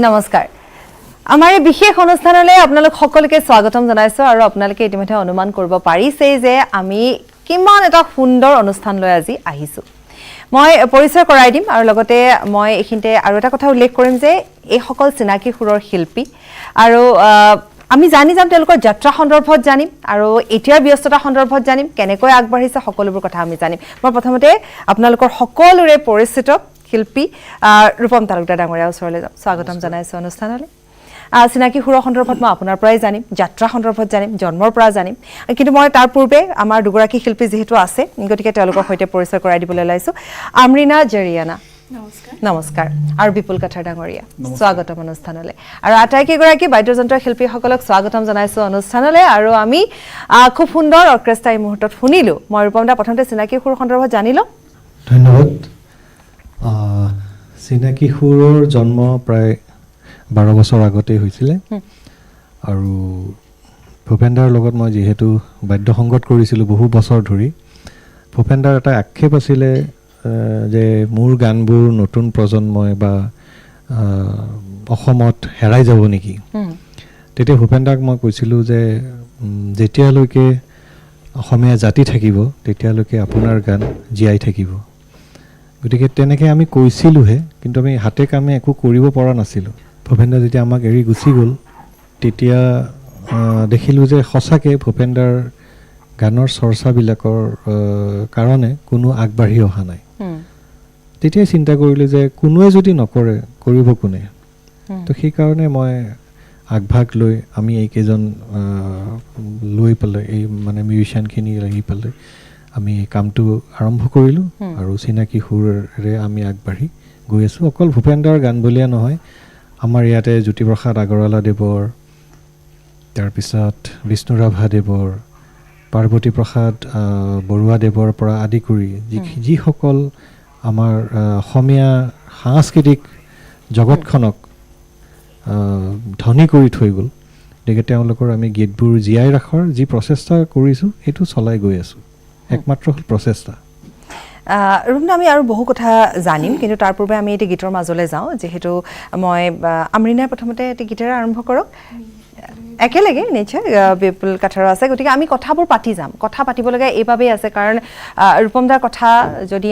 নমস্কাৰ আমাৰ এই বিশেষ অনুষ্ঠানলৈ আপোনালোক সকলোকে স্বাগতম জনাইছো আৰু আপোনালোকে ইতিমধ্যে অনুমান কৰিব পাৰিছে যে আমি কিমান এটা সুন্দৰ অনুষ্ঠান লৈ আজি আহিছো মই পৰিচয় কৰাই দিম আৰু লগতে মই এখিনতে আৰু এটা কথা উল্লেখ কৰিম যে এই সকল চিনাকি সুৰৰ শিল্পী আৰু আমি জানি যাম তেওঁলোকৰ যাত্ৰা সন্দৰ্ভত জানিম আৰু এতিয়াৰ ব্যস্ততা সন্দৰ্ভত জানিম কেনেকৈ আগবাঢ়িছে সকলোবোৰ কথা আমি জানিম মই প্ৰথমতে আপোনালোকৰ সকলোৰে পৰিচিত শিল্পী ৰূপম তালুকদাৰ ডাঙৰীয়াৰ ওচৰলৈ যাম স্বাগতম জনাইছো অনুষ্ঠানলৈ চিনাকি সুৰৰ সন্দৰ্ভত মই আপোনাৰ পৰাই জানিম যাত্ৰা সন্দৰ্ভত জানিম জন্মৰ পৰা জানিম কিন্তু মই তাৰ পূৰ্বে আমাৰ দুগৰাকী শিল্পী যেহেতু আছে গতিকে তেওঁলোকৰ সৈতে পৰিচয় কৰাই দিবলৈ লাইছো আমৰিনা জৰিয়ানা নমস্কাৰ আৰু বিপুল কাঠাৰ ডাঙৰীয়া স্বাগতম অনুষ্ঠানলৈ আৰু আটাইকেইগৰাকী বাদ্যযন্ত্ৰ শিল্পীসকলক স্বাগতম জনাইছো অনুষ্ঠানলৈ আৰু আমি খুব সুন্দৰ অৰ্কেষ্ট্ৰা এই মুহূৰ্তত শুনিলো মই ৰূপম দা প্ৰথমতে চিনাকি সুৰ সন্দৰ্ভত জানিলো ধন্যবাদ চিনাকি সুৰৰ জন্ম প্ৰায় 12 বছৰ আগতে হৈছিলে আৰু ভূপেন্দাৰ লগত মই যেহেতু বাদ্য সংগত কৰিছিলোঁ বহু বছৰ ধৰি ভূপেন্দাৰ এটা আক্ষেপ আছিলে যে মোৰ গানবোৰ নতুন প্ৰজন্মই বা অসমত হেৰাই যাব নেকি তেতিয়া ভূপেন্দাক মই কৈছিলোঁ যে যেতিয়ালৈকে অসমীয়া জাতি থাকিব তেতিয়ালৈকে আপোনাৰ গান জীয়াই থাকিব গতিকে তেনেকৈ আমি কৈছিলোঁহে কিন্তু আমি হাতে কামে একো কৰিব পৰা নাছিলোঁ ভূপেন্দা যেতিয়া আমাক এৰি গুচি গ'ল তেতিয়া দেখিলোঁ যে সঁচাকৈ ভূপেন্দাৰ গানৰ চৰ্চাবিলাকৰ কাৰণে কোনো আগবাঢ়ি অহা নাই তেতিয়াই চিন্তা কৰিলোঁ যে কোনোৱে যদি নকৰে কৰিব কোনে তো সেইকাৰণে মই আগভাগ লৈ আমি এইকেইজন লৈ পেলাই এই মানে মিউজিচিয়ানখিনি লাগি পেলাই আমি কামটো আৰম্ভ কৰিলোঁ আৰু চিনাকি সুৰেৰে আমি আগবাঢ়ি গৈ আছোঁ অকল ভূপেন্দাৰ গান বুলিয়ে নহয় আমাৰ ইয়াতে জ্যোতিপ্ৰসাদ আগৰৱালাদেৱৰ তাৰপিছত বিষ্ণুৰাভাদেৱৰ পাৰ্বতী প্ৰসাদ বৰুৱাদেৱৰ পৰা আদি কৰি যিসকল আমাৰ অসমীয়া সাংস্কৃতিক জগতখনক ধনী কৰি থৈ গ'ল গতিকে তেওঁলোকৰ আমি গীতবোৰ জীয়াই ৰখাৰ যি প্ৰচেষ্টা কৰিছোঁ সেইটো চলাই গৈ আছোঁ একমাত্ৰ হ'ল প্ৰচেষ্টা ৰূপনা আমি আৰু বহু কথা জানিম কিন্তু তাৰ পূৰ্বে আমি এটি গীতৰ মাজলৈ যাওঁ যেহেতু মই আমৰিনাই প্ৰথমতে এটি গীতেৰে আৰম্ভ কৰক একেলগে নিশ্চয় বিপুল কাঠাৰো আছে গতিকে আমি কথাবোৰ পাতি যাম কথা পাতিবলগীয়া এইবাবেই আছে কাৰণ ৰূপমদাৰ কথা যদি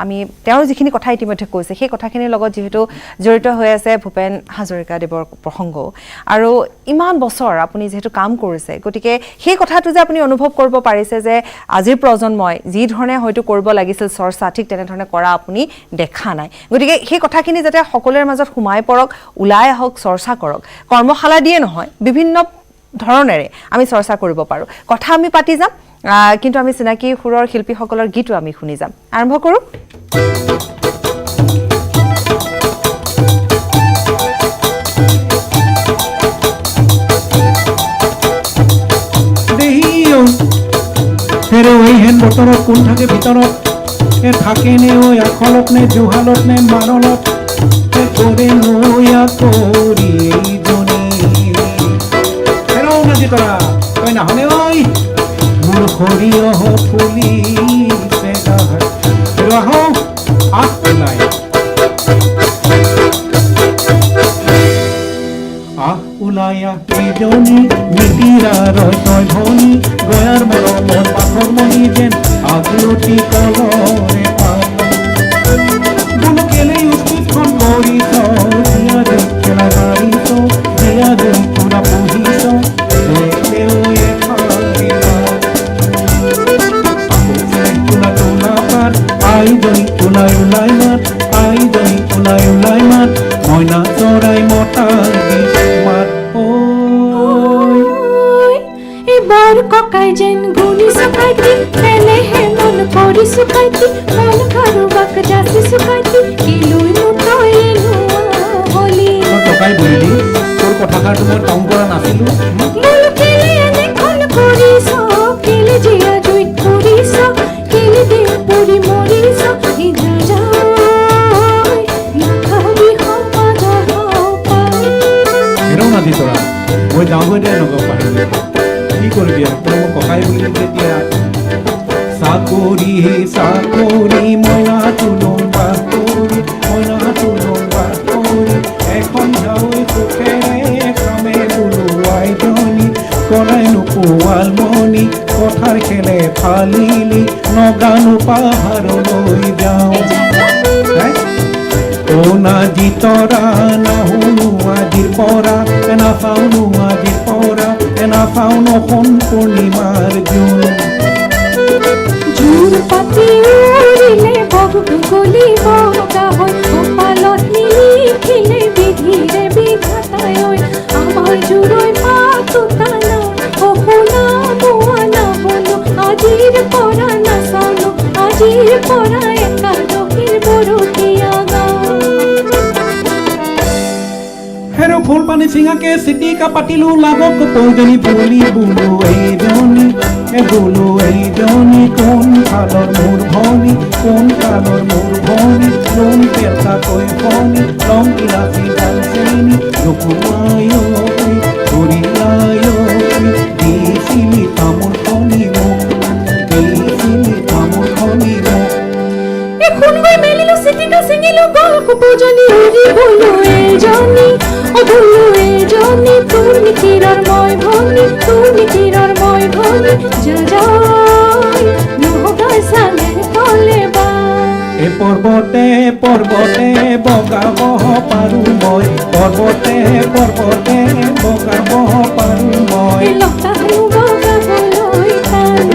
আমি তেওঁৰ যিখিনি কথা ইতিমধ্যে কৈছে সেই কথাখিনিৰ লগত যিহেতু জড়িত হৈ আছে ভূপেন হাজৰিকাদেৱৰ প্ৰসংগও আৰু ইমান বছৰ আপুনি যিহেতু কাম কৰিছে গতিকে সেই কথাটো যে আপুনি অনুভৱ কৰিব পাৰিছে যে আজিৰ প্ৰজন্মই যি ধৰণে হয়তো কৰিব লাগিছিল চৰ্চা ঠিক তেনেধৰণে কৰা আপুনি দেখা নাই গতিকে সেই কথাখিনি যাতে সকলোৰে মাজত সোমাই পৰক ওলাই আহক চৰ্চা কৰক কৰ্মশালা দিয়ে নহয় বিভিন্ন ধৰণেৰে আমি চৰ্চা কৰিব পাৰো কথা আমি পাতি যাম কিন্তু আমি চিনাকি সুৰৰ শিল্পীসকলৰ গীতো আমি শুনি যাম আৰম্ভ কৰো দেহিও ফেৰে ওই হেন বতৰত কোন থাকে ভিতৰত এ থাকে নে ওই আখলত নে জুহালত নে মাৰলত এ কৰে নয়া কৰি তোরা কই না হলে ওই মূল খড়িয়হ ফুলি পেগার রহ আলাই উলায়া বিজনী মিতিরা রয় তয় ভনি গয়ার মরমত পাথর মনি যেন আগলতি কলরে গুলো কেলে উৎক্ষণ করিস দিয়া দে খেলা গাড়িস দিয়া দে পুরা পুহিস মইনা চৰাই মতাৰ মাত বৰ ককাই যেন গুণি চকাইতি তেলেহে মন কৰি চুকাইতি মন কাৰোবাক যাচি চুকাইতি কিলৈ মুঠৈ হলি তই টকাই বলিলি তোৰ কথাষাৰটো মই টং কৰা নাছিলোঁ মোৰ কেলে এনেখন কৰিছ কেলে জীয়া জুইত পৰিছ কেলে দেহ পৰি মৰিছ ইজা যায় নাখাবি সমাজৰ পাই হেৰৌ নাদি তৰা মই যাওঁগৈ দে নগৰ পাৰিলে কি কৰিবি আৰু তই মোক ককাই বুলিলি তেতিয়া চাকৰি চাকৰি মইনা তোলং বাকৰি মইনা তোলং বাকৰি এখন ঝাউই সুখেৰে কামে বোলো আইজনী কলাই নোপোৱালমণি কথাৰ খেলে ফালিলি নগানো পাহাৰলৈ যাওঁ ও নাজি তৰা নাহুনো আজিৰ পৰা নাচাওনো আজিৰ পৰা নাচাওনো সোণ পূৰ্ণিমাৰ জোন জোৰ পাতি উৰিলে বগুটো গলি বগা হৈ কপালত নিলিখিলে বিধিৰে বিধাতাই আমাৰ জোৰৈ পাতুতানা অশুনা মোৱা নাহলো আজিৰ পৰা নাচালো আজিৰ পৰা একাদশীৰ বৰতীয়া গাওঁ হেৰ' ফুল পানী চিঙাকে চিটিকা পাতিলো লাগক প্ৰয়োজনী বুলি বোলো এইজনী কোন কালৰ মোৰ ভনী কোন কালৰ মোৰ ভনী লোন পেচাকৈ ভনী লং গিলাচি ডালচেনি জকুৱাই ধৰিলাই দিছিলি তামোল খনি মোক দিছিলি তামোল খনি মোক শুনগৈ মেলিলো চিটিকা চিঙিলো গল কুপুজনী উৰি গলো এইজনী অধুলো এইজনী তোৰ মিতিৰৰ মই ভনী তোৰ মিতিৰৰ মই ভনী যা যায় নহগাই চালে কলে বা এই পৰ্বতে পৰ্বতে বগাব পাৰো মই পৰ্বতে পৰ্বতে বগাব পাৰো মই লতানো বগাবলৈ টান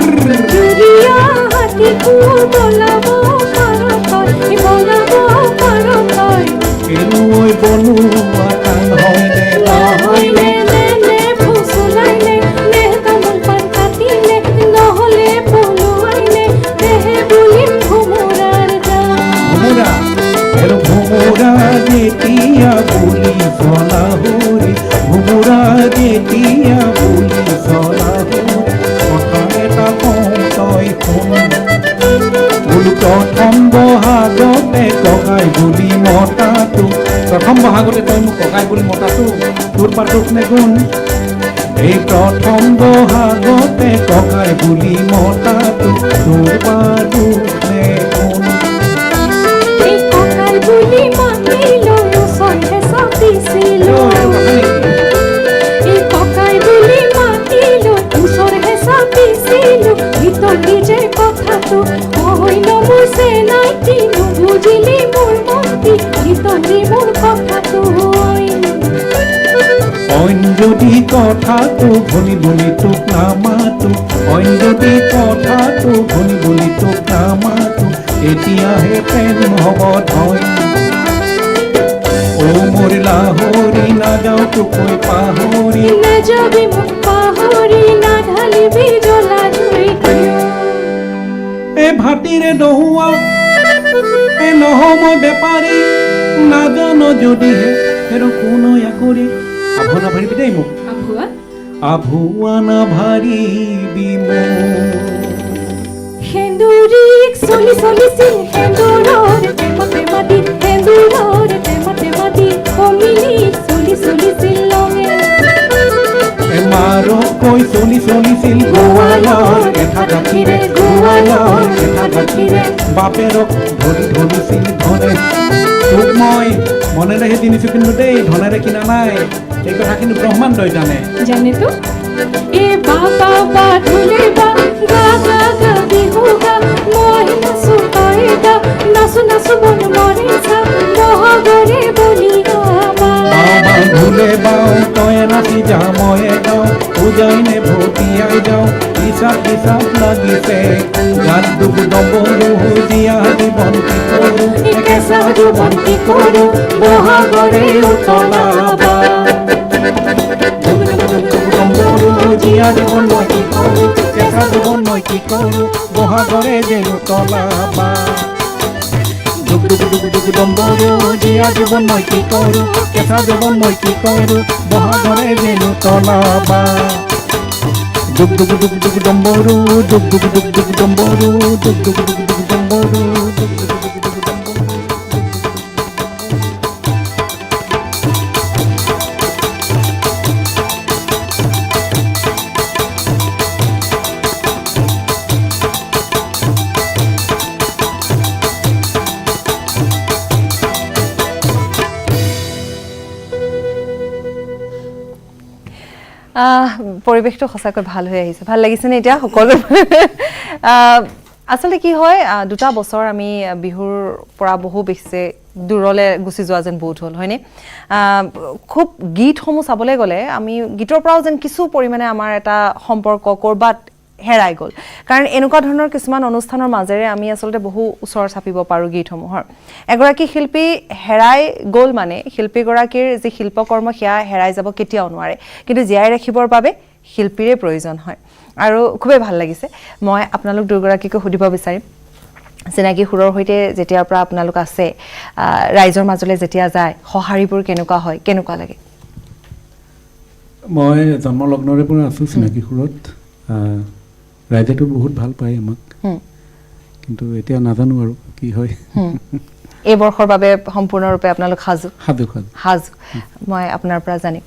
জুৰিয়া হাতী কোৰ বলাব পাৰ তই বলাব পাৰ তই কেনুৱৈ বনোৱা টান হয়নে নহয়নে নে নে ফুচুলাইনে নে তামোল পাণ কাটিলে নহলে পলুৱাইনে দেহে বুলিম ভোমোৰাৰ যাম ভোমোৰা হেৰ' ভোমোৰা যেতিয়া বুলি চলাহৰি ভোমোৰা যেতিয়া বুলি চলাহৰি কথা এটা কওঁ তই শুন বোলো প্ৰথম বহাগতে ককাই বুলি মতাটো প্ৰথম বহাগতে তই মোক ককাই বুলি মতাটো তোৰ পাতোক নে গুণ এই প্ৰথম বহাগতে ককাই বুলি মতাটো তোৰ পাতোক নে গুণ এই ককাই বুলি মাতিলো ওচৰহে চাপিছিলো এই ককাই বুলি মাতিলো ওচৰহে চাপিছিলো ভিতৰি যে কথাটো অইন মোৰ চেনাইটি নুবুজিলি মোৰ মন্তি ভিতৰি মোৰ কথাটো অইন যদি কথাটো ভনি বুলি তোক নামাতো অইন যদি কথাটো ভনি বুলি তোক নামাতো এতিয়াহে প্ৰেম হ'ব ধন ও মোৰ লাহৰি নাযাওঁ তোকৈ পাহৰি নাযাবি মোক পাহৰি নাঢালিবি জ্বলা জুই এ ভাটিৰে দহুৱা এ নহ'ব বেপাৰী নাজানো যদিহে হেৰ' কোন কৰি আভুৱা নাভাৰিবি দেই মোক আভুৱা আভুৱা নাভাৰিবি মোক সেন্দুৰীক চলি চলিছিল সেন্দুৰৰ টেমাতে মাতি সেন্দুৰৰ টেমাতে মাতি কমিলিক চলি চলিছিল লঙে মাৰকৈ চলি চলিছিল গোৱালৰ এটা গাখীৰে গোৱালৰ এটা গাখীৰে বাপেৰক ধৰি ধৰিছিল ধনে তোক মই মনেৰেহে কিনিছোঁ কিন্তু দেই ধনেৰে কিনা নাই এই কথা কিন্তু ব্ৰহ্মাণ্ডই জানে জানেতো এ বাবা বা ঢোলে বা গা গা গা বিহু গা মই নাচো তই গা নাচো নাচো মন মৰে চা মহাগৰে বলি গা বাবা ঢোলে বাওঁ তই নাচি যা ময়ে গাওঁ পূজাইনে ভটিয়াই যাওঁ হিচাপ হিচাপ লাগিছে গাত দুখ ডবলো জীয়া জীৱন কি কৰোঁ কেঁচা জীৱন কি কৰোঁ মহাগৰে উতলা বা জীয়া জীৱন মই কি কৰোঁ কেঁচা জীৱন মই কি কৰোঁ বহাগৰে যেনো তলাবা ডুব ডুব ডুব ডুব ডম্বৰু জীয়া জীৱন মই কি কৰোঁ কেঁচা জীৱন মই কি কৰোঁ বহাগৰে যেনো তলাবা ডুব ডুব ডুব ডুব ডম্বৰু ডুব ডুব ডুব ডুব ডম্বৰু ডুব ডুব ডুব ডুব ডম্বৰু ডুব ডুব ডুব ডুব পৰিৱেশটো সঁচাকৈ ভাল হৈ আহিছে ভাল লাগিছেনে এতিয়া সকলো আচলতে কি হয় 2টা বছৰ আমি বিহুৰ পৰা বহু বেছি দূৰলৈ গুচি যোৱা যেন বোধ হ'ল হয়নে খুব গীতসমূহ চাবলৈ গ'লে আমি গীতৰ পৰাও যেন কিছু পৰিমাণে আমাৰ এটা সম্পৰ্ক কৰবাত হেৰাই গ'ল কাৰণ এনেকুৱা ধৰণৰ কিছুমান অনুষ্ঠানৰ মাজেৰে আমি আচলতে বহু ওচৰ চাপিব পাৰোঁ গীতসমূহৰ এগৰাকী শিল্পী হেৰাই গ'ল মানে শিল্পীগৰাকীৰ যি শিল্পকৰ্ম সেয়া হেৰাই যাব কেতিয়াও নোৱাৰে কিন্তু জীয়াই ৰাখিবৰ বাবে শিল্পীৰে প্ৰয়োজন হয় আৰু খুবেই ভাল লাগিছে মই আপোনালোক দুগৰাকীকো সুধিব বিচাৰিম চিনাকি সুৰৰ সৈতে যেতিয়াৰ পৰা আপোনালোক আছে ৰাইজৰ মাজলৈ যেতিয়া যায় সঁহাৰিবোৰ কেনেকুৱা হয় কেনেকুৱা লাগে মই জন্মলগ্নৰে পৰা আছোঁ চিনাকি সুৰত ৰাইজেতো বহুত ভাল পায় আমাক কিন্তু এতিয়া নাজানো আৰু কি হয় এই বৰ্ষৰ বাবে সম্পূৰ্ণৰূপে আপোনালোক সাজু মই আপোনাৰ পৰা জানিম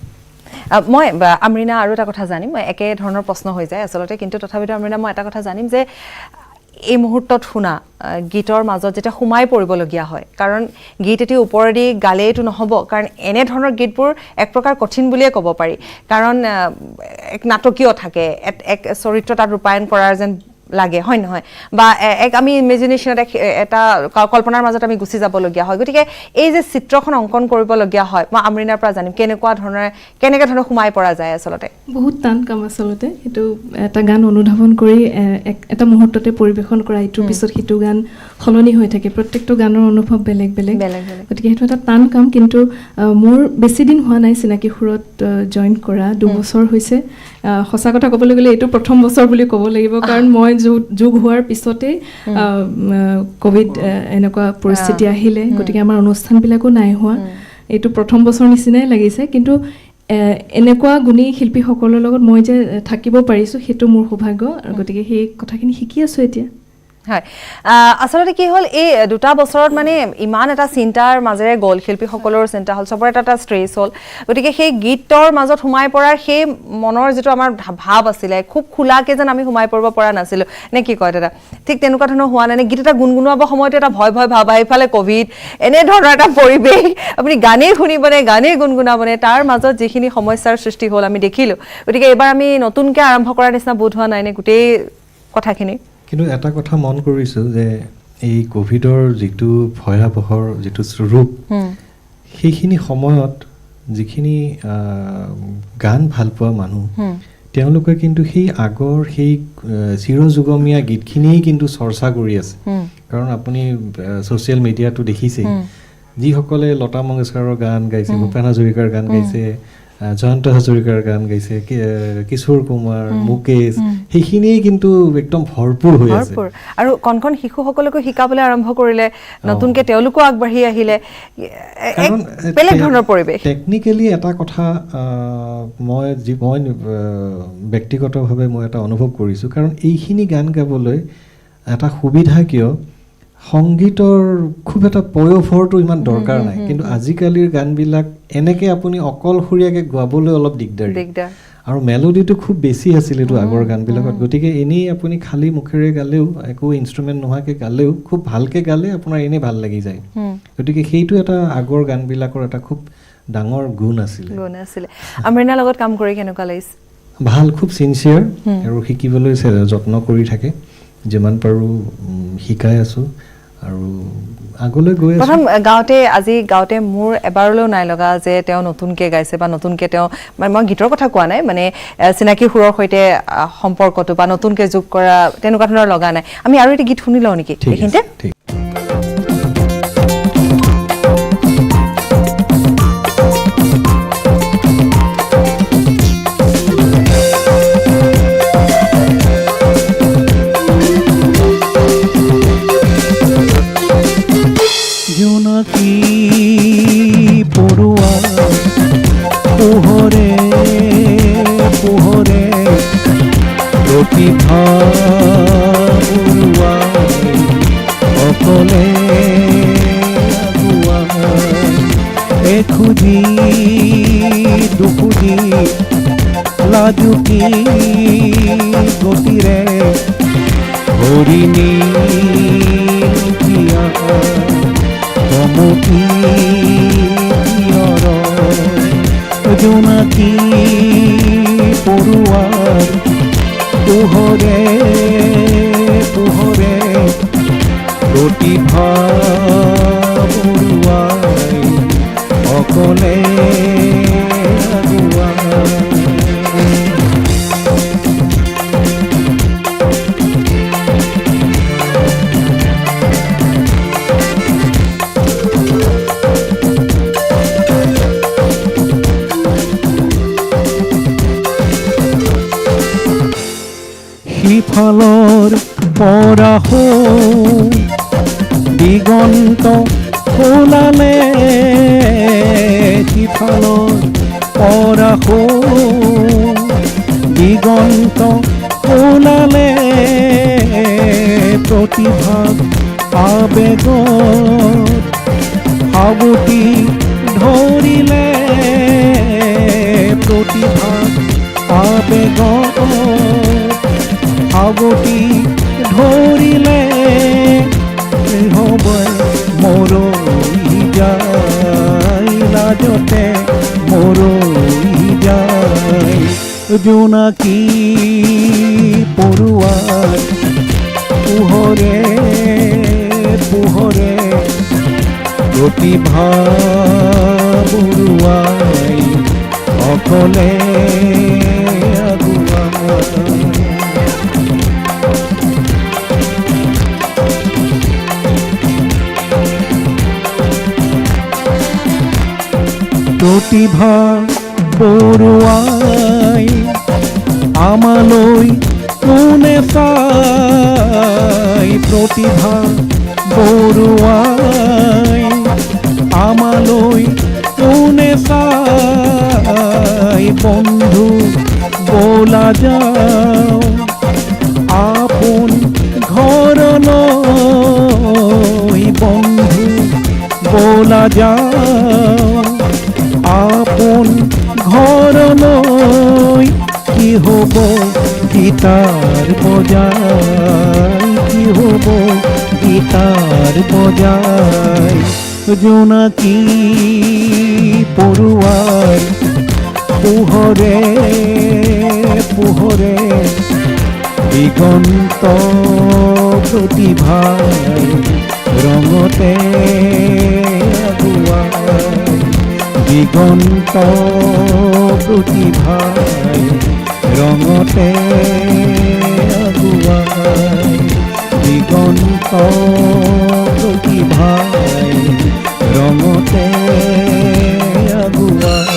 মই আমৰিনা আৰু এটা কথা জানিম মই একে ধৰণৰ প্ৰশ্ন হৈ যায় আচলতে কিন্তু তথাপিতো আমৰিনা মই এটা কথা জানিম যে এই মুহূৰ্তত শুনা গীতৰ মাজত যেতিয়া সোমাই পৰিবলগীয়া হয় কাৰণ গীত এটি ওপৰেদি গালেইটো নহ'ব কাৰণ এনে ধৰণৰ গীতবোৰ এক প্ৰকাৰ কঠিন বুলিয়ে ক'ব পাৰি কাৰণ এক নাটকীয় থাকে এক চৰিত্ৰ তাত ৰূপায়ণ কৰাৰ যেন লাগে হয় নহয় বা এক আমি ইমেজিনেশ্যনত এটা কল্পনাৰ মাজত আমি গুচি যাবলগীয়া হয় গতিকে এই যে চিত্ৰখন অংকন কৰিবলগীয়া হয় মই আমৰিনাৰ পৰা জানিম কেনেকুৱা ধৰণৰ সোমাই পৰা যায় আচলতে বহুত টান কাম আচলতে সেইটো এটা গান অনুধাৱন কৰি এটা মুহূৰ্ততে পৰিৱেশন কৰা ইটোৰ পিছত সিটো গান সলনি হৈ থাকে প্ৰত্যেকটো গানৰ অনুভৱ বেলেগ বেলেগ গতিকে সেইটো এটা টান কাম কিন্তু মোৰ বেছি দিন হোৱা নাই চিনাকি সুৰত জইন কৰা 2 বছৰ হৈছে সঁচা কথা ক'বলৈ গ'লে এইটো প্ৰথম বছৰ বুলি ক'ব লাগিব কাৰণ মই যোগ হোৱাৰ পিছতে কোভিড এনেকুৱা পৰিস্থিতি আহিলে গতিকে আমাৰ অনুষ্ঠানবিলাকো নাই হোৱা এইটো প্ৰথম বছৰ নিচিনাই লাগিছে কিন্তু এনেকুৱা গুণী শিল্পীসকলৰ লগত মই যে থাকিব পাৰিছোঁ সেইটো মোৰ সৌভাগ্য গতিকে সেই কথাখিনি শিকি আছোঁ এতিয়া হয় আসলে কি হল এই দুটা বছৰত মানে ইমান এটা চিন্তাৰ মাজেৰে গল শিল্পীসকলৰ চিন্তা হল সবৰ এটা ষ্ট্ৰেছ হল গতিকে সেই গীতৰ মাজত সোমাই পৰাৰ সেই মনৰ যেটো আমাৰ ভাৱ আছিলে খুব খোলাকে যেন আমি সোমাই পৰিব পৰা নাছিল নে কি কয় দাদা ঠিক তেনেকুৱা ধৰণৰ হোৱা নাই গীত এটা গুণগুণাব সময়তে এটা ভয় ভয় ভাব আহিফালে কোভিড এনে ধৰণৰ এটা পৰিবেশ আপুনি গানে শুনিবনে গানে গুণগুণাবনে তাৰ মাজত যিখিনি সমস্যাৰ সৃষ্টি হল আমি দেখিলো গতিকে এবাৰ আমি নতুনকৈ আৰম্ভ কৰাৰ নিচিনা বোধ হোৱা নাই নে গোটেই কথাখিনি কিন্তু এটা কথা মন কৰিছো যে এই কোভিডৰ যেটো ভয়াবহৰ যেটো ৰূপ সেইখিনি সময়ত যিখিনি গান ভাল পোৱা মানুহ তেওঁলোকে কিন্তু সেই আগৰ সেই চিৰযুগমীয়া গীতখিনি কিন্তু চৰ্চা কৰি আছে কাৰণ আপুনি সোশ্যাল মিডিয়াটো দেখিছে যিসকলে লতা মংগেশকাৰৰ গান গাইছে ভূপেন হাজৰিকাৰ গান গাইছে জয়ন্ত হাজৰিকাৰ গান গাইছে কিশোৰ কুমাৰ মুকেশ সেইখিনি কিন্তু একদম ভৰপুৰ হৈ আছে আৰু কনকন শিশুসকলকো শিকাবলৈ আৰম্ভ কৰিলে নতুনকৈ তেওঁলোকো আগবাঢ়ি আহিলে বেলেগ ধৰণৰ পৰিৱেশ টেকনিক্যালি এটা কথা মই ব্যক্তিগতভাৱে মই এটা অনুভৱ কৰিছো কাৰণ এইখিনি গান গাবলৈ এটা সুবিধা কিয় সংগীতৰ খুব এটা পয়ফৰটো ইমান দৰকাৰ নাই কিন্তু আজিকালিৰ গানবিলাক এনেকে আপুনি অকলখুৰীয়াকে গাবলৈ অলপ দিগদাৰ আৰু মেলোডিটো খুব বেছি আছিল এটো আগৰ গানবিলাকত গতিকে এনি আপুনি খালি মুখেৰে গালেও একো ইনস্ট্ৰুমেন্ট নোহাকে গালেও খুব ভালকে গালে আপোনাৰ এনে ভাল লাগি যায় গতিকে সেইটো এটা আগৰ গানবিলাকৰ এটা খুব ডাঙৰ গুণ আছিল আমৰিনাৰ লগত কাম কৰি কেনেকুৱা লাগিছে ভাল খুব সিনসিয়াৰ আৰু শিকিবলৈ যত্ন কৰি থাকে যিমান পাৰো শিকাই আছো আৰু আগলৈ গৈ আছে প্ৰথম গাওতে মোৰ এবাৰলৈও নাই লগা যে তেওঁ নতুনকৈ গাইছে বা নতুনকৈ তেওঁ মই গীতৰ কথা কোৱা নাই মানে চিনাকি সুৰৰ সৈতে সম্পৰ্কটো বা নতুনকৈ যোগ কৰা তেনেকুৱা ধৰণৰ লগা নাই আমি আৰু এটা গীত শুনি লওঁ নেকি এইখিনিতে লাজুকী গতিৰে হৰিণী প্ৰিয়া কমকী প্ৰিয়ৰ জোনাকী পৰুৱাৰ পোহৰে পোহৰে প্ৰতিভা বৰুৱাই অকলে আগুৱাই সিফালৰ পৰা দিগন্ত খোলালে সিফালৰ পৰা দিগন্ত খোলালে প্ৰতিভা আবেগত সাৱটি ধৰিলে প্ৰতিভা আবেগত সাৱটি ধৰিলে হ'ব মৰহি যায় লাজতে মৰহি যায় জোনাকী পৰুৱাৰ পোহৰে পোহৰে প্ৰতিভা বৰুৱাই অকলে আগুৱাই প্ৰতিভা বৰুৱাই আমালৈ কোনে চাই প্ৰতিভা বৰুৱাই আমালৈ কোনে চাই বন্ধু বলা যাও আপোন ঘৰলৈ বন্ধু বলা যাও আপোন ঘৰলৈ কি হ'ব গীতাৰ বজাই কি হ'ব গীতাৰ বজাই জোনাকী পৰুৱাৰ পোহৰে পোহৰে দিগন্ত প্ৰতিভাই ৰঙতে আগুৱাই দিগন্ত প্ৰতিভাই ৰঙতে আগুৱাই দিগন্ত প্ৰতিভাই ৰঙতে আগুৱাই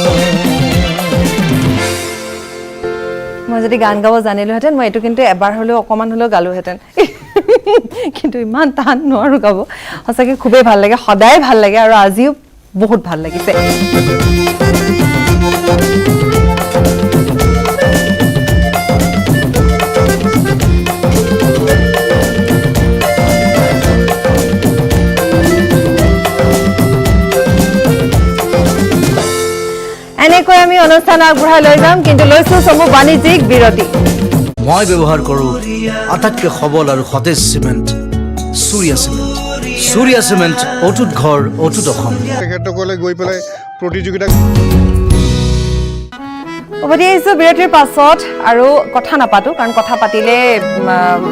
মই যদি গান গাব জানিলোহেঁতেন মই এইটো কিন্তু এবাৰ হ'লেও অকণমান হ'লেও গালোহেঁতেন কিন্তু ইমান টান নোৱাৰোঁ গাব সঁচাকৈ খুবেই ভাল লাগে সদায় ভাল লাগে আৰু আজিও বহুত ভাল লাগিছে এনেকৈ আমি অনুষ্ঠান আগবঢ়াই লৈ যাম কিন্তু লৈছোঁ চমু বাণিজ্যিক বিৰতি মই ব্যৱহাৰ কৰোঁ আটাইতকৈ সবল আৰু সতেজ চিমেণ্ট সূৰ্যা চিমেণ্ট অটুট ঘৰ অটুট অসম তেখেতসকলে গৈ পেলাই প্ৰতিযোগিতা উভতি আহিছোঁ বিৰতিৰ পাছত আৰু কথা নাপাতো কাৰণ কথা পাতিলে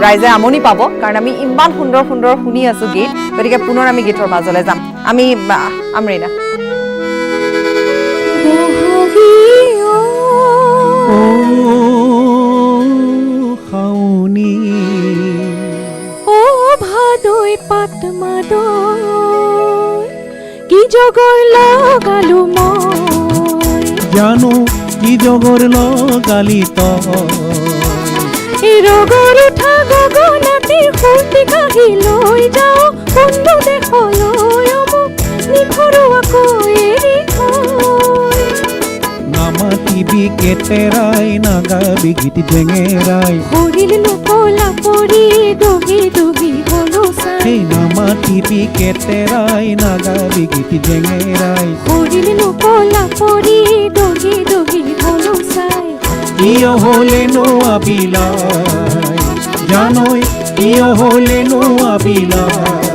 ৰাইজে আমনি পাব কাৰণ আমি ইমান সুন্দৰ সুন্দৰ শুনি আছোঁ গীত গতিকে পুনৰ আমি গীতৰ মাজলৈ যাম আমি আমৰিনা খাউনি ও ভাদৈ পাত মাদৈ কি জগৰ লগালো মই জানো কি জগৰ লগালি এই ৰগৰ উঠা গগনাতে সুৰটি কাঢ়ি লৈ যাওঁ কোনটো দেশলৈ অমুক নিঘৰুৱাকৈ এৰি থৈ নামাতিবি কেতেৰাই নাগাবি গীত জেঙেৰাই হৰিল লোকলা পৰি দহি দহি হলো চাই সেই নামাতিবি কেতেৰাই নাগাবি গীত জেঙেৰাই হৰিল লোকলা পৰি দহি দহি হলো চাই ইয় হলেনো আবিলাই জানই ইয় হলেনো আবিলাই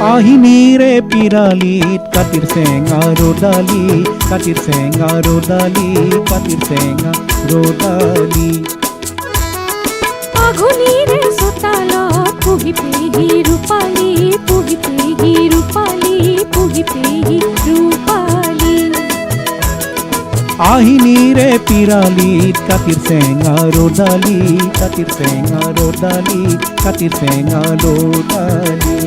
আহিনীৰে পিৰালিত কাতিৰ চেঙা ৰদালি কাতিৰ চেঙা ৰদালি কাতিৰ চেঙা ৰদালি আঘোণীৰে চোতালত পুহি পেহি ৰূপালী পুহি পেহি ৰূপালী পুহি পেহি ৰূপালী আহিনীৰে পিৰালিত কাতিৰ চেঙা ৰদালি কাতিৰ চেঙা ৰদালি কাতিৰ চেঙা ৰদালি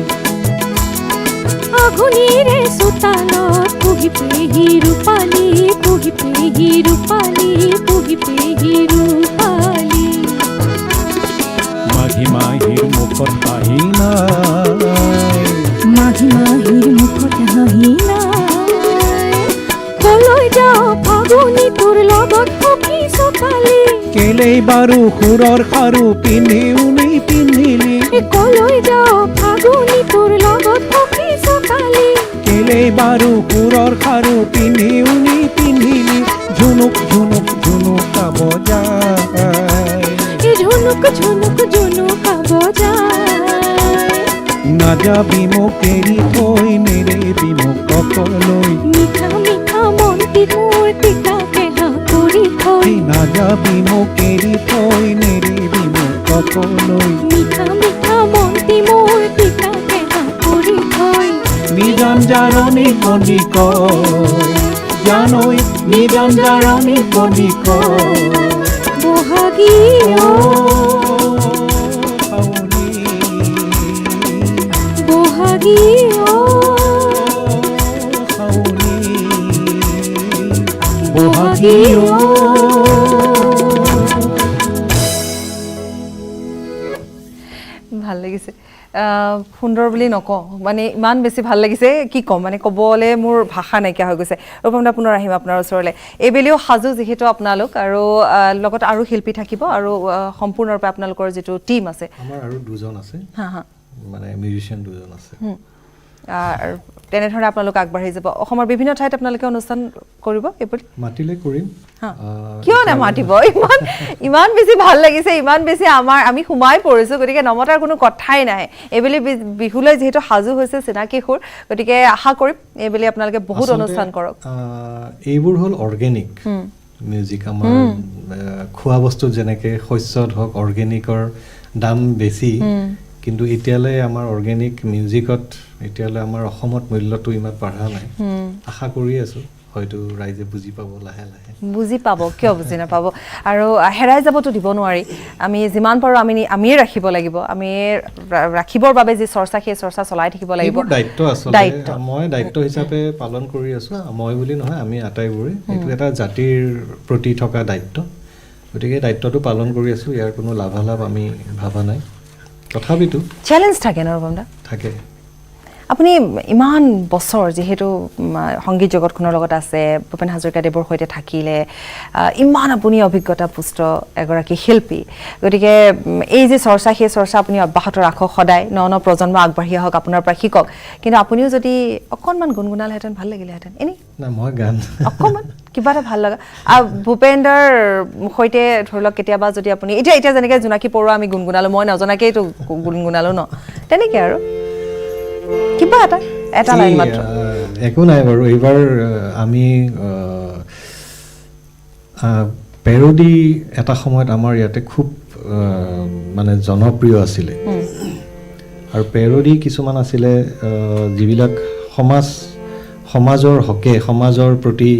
আঘোণীৰে চোতালত পুহি পেহি ৰূপালী পুহি পেহি ৰূপালী পুহি পেহি ৰূপালী মাঘী মাহীৰ মুখত হাঁহি নাই মাঘী মাহীৰ মুখত হাঁহি নাই কলৈ যাওঁ ফাগুনী তোৰ লগত সখী চকালী কেলেই বাৰু সুৰৰ খাৰু পিন্ধিও নি পিন্ধিলি কলৈ যাওঁ ফাগুনী তোৰ লগত সখী চকালী কেলেই বাৰু সুৰৰ খাৰু পিন্ধিও নি পিন্ধিলি ঝুনুক ঝুনুক ঝুনুকাব যায় ঝুনুক ঝুনুক ঝুনুকাব যায় নাযাবি মোক এৰি থৈ নেৰেবি মোক অকলৈ মিঠা মিঠা মনটিত মোৰ তিতাকে হাঁ কৰি থৈ নাযাবি মোক এৰি থৈ নেৰেবি মোক অকলৈ মিঠা মিঠা মনটি মোৰ তিতাকে হাঁ কৰি থৈ নিজন জাৰণি বনি কয় জানৈ নিজন জাৰণি বনি কয় বহাগী অ' অ শাওণী বহাগী অ শাওণী বহাগী অ' ভাল লাগিছে সুন্দৰ বুলি নকওঁ মানে ইমান বেছি ভাল লাগিছে কি ক'ম মানে ক'বলৈ মোৰ ভাষা নাইকিয়া হৈ গৈছে ৰূপম দা পুনৰ আহিম আপোনাৰ ওচৰলৈ এইবেলিও সাজু যিহেতু আপোনালোক আৰু লগত আৰু শিল্পী থাকিব আৰু সম্পূৰ্ণৰূপে আপোনালোকৰ যিটো টীম আছে আমাৰ আৰু দুজন আছে হা হা মানে মিউজিচিয়ান দুজন আছে আৰু তেনেধৰণে আপোনালোক আগবাঢ়ি যাব অসমৰ বিভিন্ন ঠাইত আপোনালোকে অনুষ্ঠান কৰিব এইবুলি মাতিলে কৰিম কিয় নামাতিব ইমান ইমান বেছি ভাল লাগিছে ইমান বেছি আমি সোমাই পৰিছোঁ গতিকে নমতাৰ কোনো কথাই নাই এইবেলি বিহুলৈ যিহেতু সাজু হৈছে চিনাকি সুৰ গতিকে আশা কৰিম এইবেলি আপোনালোকে বহুত অনুষ্ঠান কৰক এইবোৰ হ'ল অৰ্গেনিক মিউজিক আমাৰ খোৱা বস্তু যেনেকৈ শস্যত হওক অৰ্গেনিকৰ দাম বেছি কিন্তু এতিয়ালৈ আমাৰ অৰ্গেনিক মিউজিকত এতিয়ালৈ আমাৰ অসমত মূল্যটো ইমান বাঢ়া নাই আশা কৰি আছোঁ হয়তো ৰাইজে বুজি পাব লাহে লাহে বুজি পাব কিয় বুজি নাপাব আৰু হেৰাই যাবতো দিব নোৱাৰি আমি যিমান পাৰোঁ আমিয়ে ৰাখিব লাগিব আমি ৰাখিবৰ বাবে যি চৰ্চা সেই চৰ্চা চলাই থাকিব লাগিব দায়িত্ব আচলতে মই দায়িত্ব হিচাপে পালন কৰি আছোঁ মই বুলি নহয় আমি আটাইবোৰে এইটো এটা জাতিৰ প্ৰতি থকা দায়িত্ব গতিকে দায়িত্বটো পালন কৰি আছোঁ ইয়াৰ কোনো লাভালাভ আমি ভবা নাই তথাপিতো চেলেঞ্জ থাকে ন ৰূপম দা থাকে আপুনি ইমান বছৰ যিহেতু সংগীত জগতখনৰ লগত আছে ভূপেন হাজৰিকাদেৱৰ সৈতে থাকিলে ইমান আপুনি অভিজ্ঞতাপুষ্ট এগৰাকী শিল্পী গতিকে এই যে চৰ্চা সেই চৰ্চা আপুনি অব্যাহত ৰাখক সদায় ন প্ৰজন্ম আগবাঢ়ি আহক আপোনাৰ পৰা শিকক কিন্তু আপুনিও যদি অকণমান গুণগুণালেহেঁতেন ভাল লাগিলেহেঁতেন এনেই না মই গান অকণমান কিবা এটা ভাল লগা ভূপেন দাৰ সৈতে ধৰি লওক কেতিয়াবা যদি আপুনি এতিয়া যেনেকৈ জোনাকী পৰুৱা আমি গুণগুণালোঁ মই নজনাকেইতো গুণগুণালোঁ ন তেনেকৈ আৰু কিবা এটা লাইন মাত্ৰ একো নাই বাৰু এইবাৰ আমি পেৰডি এটা সময়ত আমাৰ ইয়াতে খুব মানে জনপ্ৰিয় আছিলে আৰু পেৰডি কিছুমান আছিলে যিবিলাক সমাজৰ হকে সমাজৰ প্ৰতি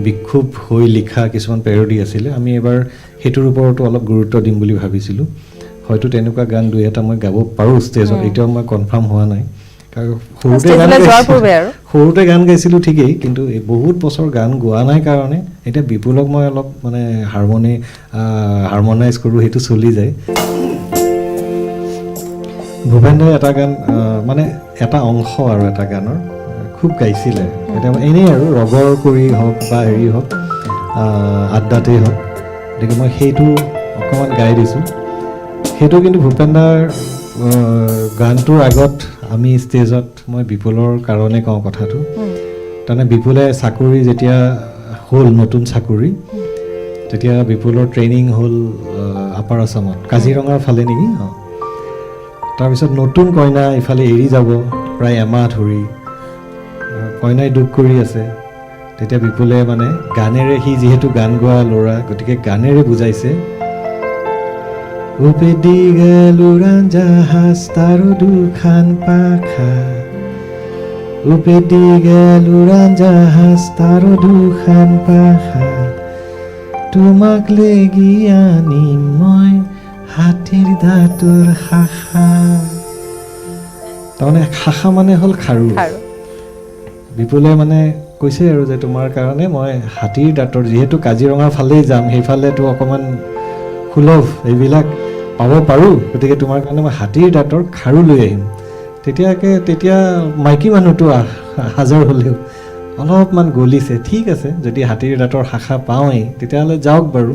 বিক্ষোভ হৈ লিখা কিছুমান পেৰডি আছিলে আমি এবাৰ সেইটোৰ ওপৰতো অলপ গুৰুত্ব দিম বুলি ভাবিছিলোঁ হয়তো তেনেকুৱা গান দুই এটা মই গাব পাৰোঁ ষ্টেজত এতিয়াও মই কনফাৰ্ম হোৱা নাই সৰুতে গান গাইছিলোঁ ঠিকেই কিন্তু এই বহুত বছৰ গান গোৱা নাই কাৰণে এতিয়া বিপুলক মই অলপ মানে হাৰমনাইজ কৰোঁ সেইটো চলি যায় ভূপেন দাই এটা গান মানে এটা অংশ আৰু এটা গানৰ খুব গাইছিলে এতিয়া এনেই আৰু ৰগৰ কৰি হওক বা হেৰি হওক আড্ডাতেই হওক গতিকে মই সেইটো অকণমান গাই দিছোঁ সেইটো কিন্তু ভূপেনদাৰ গানটোৰ আগত আমি ষ্টেজত মই বিপুলৰ কাৰণে কওঁ কথাটো তাৰমানে বিপুলে চাকৰি যেতিয়া হ'ল নতুন চাকৰি তেতিয়া বিপুলৰ ট্ৰেইনিং হ'ল আপাৰ আছামত কাজিৰঙাৰ ফালে নেকি তাৰপিছত নতুন কইনা ইফালে এৰি যাব প্ৰায় এমাহ ধৰি কইনাই দুখ কৰি আছে তেতিয়া বিপুলে মানে গানেৰে সি যিহেতু গান গোৱা ল'ৰা গতিকে গানেৰে বুজাইছে উপেদি গেল উৰাণ জাহাজ তাৰো দুখান পাখা উপেদি গেল উৰাণ জাহাজ তাৰো দুখান পাখা তোমাক লেগি আনিম মই হাতীৰ দাঁতৰ শাখা তাৰমানে শাখা মানে হ'ল খাৰু বিপুলে মানে কৈছে আৰু যে তোমাৰ কাৰণে মই হাতীৰ দাঁতৰ যিহেতু কাজিৰঙাৰ ফালেই যাম সেইফালেতো অকণমান সুলভ এইবিলাক পাব পাৰোঁ গতিকে তোমাৰ কাৰণে মই হাতীৰ দাঁতৰ খাৰু লৈ আহিম তেতিয়া মাইকী মানুহটো হাজাৰ হ'লেও অলপমান গলিছে ঠিক আছে যদি হাতীৰ দাঁতৰ শাখা পাওঁৱেই তেতিয়াহ'লে যাওক বাৰু